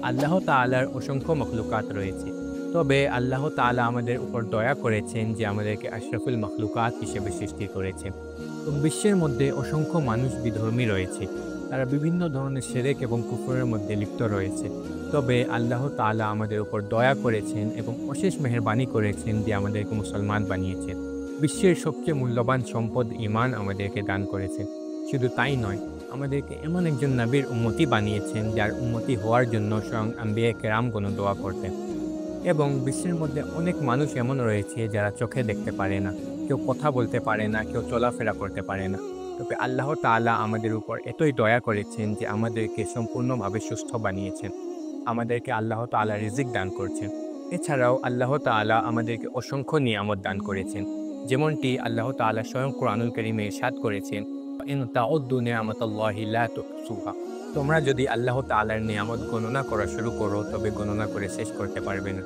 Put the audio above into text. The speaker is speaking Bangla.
আল্লাহ তাআলার অসংখ্য মখলুকাত রয়েছে। তবে আল্লাহ তাআলা আমাদের উপর দয়া করেছেন যে আমাদেরকে আশরাফুল মখলুকাত হিসেবে সৃষ্টি করেছেন। তো বিশ্বের মধ্যে অসংখ্য মানুষ বিধর্মী রয়েছে। তারা বিভিন্ন ধরনের শিরক এবং কুফরের মধ্যে লিপ্ত রয়েছে। তবে আল্লাহ তাআলা আমাদের উপর দয়া করেছেন এবং অশেষ মেহেরবানি করেছেন যে আমাদেরকে মুসলমান বানিয়েছেন। বিশ্বের সবচেয়ে মূল্যবান সম্পদ ঈমান আমাদেরকে দান করেছেন। শুধু তাই নয়, আমাদেরকে এমন একজন নবীর উম্মতি বানিয়েছেন যার উম্মতি হওয়ার জন্য স্বয়ং আম্বিয়ায়ে কেরামগণ দোয়া করতেন। এবং বিশ্বের মধ্যে অনেক মানুষ এমন রয়েছে যারা চোখে দেখতে পারে না, কেউ কথা বলতে পারে না, কেউ চলাফেরা করতে পারে না। তবে আল্লাহ তাআলা আমাদের উপর এতই দয়া করেছেন যে আমাদেরকে সম্পূর্ণভাবে সুস্থ বানিয়েছেন। আমাদেরকে আল্লাহ তাআলা রিজিক দান করছেন। এছাড়াও আল্লাহ তাআলা আমাদেরকে অসংখ্য নিয়ামত দান করেছেন। যেমনটি আল্লাহ তাআলা স্বয়ং কোরআনুল কারীমে ইরশাদ করেছেন, ইন তাউদ্দু নিআমাতাল্লাহি লা তুহসুহা। তোমরা যদি আল্লাহ তাআলার নিয়ামত গণনা করা শুরু করো তবে গণনা করে শেষ করতে পারবে না।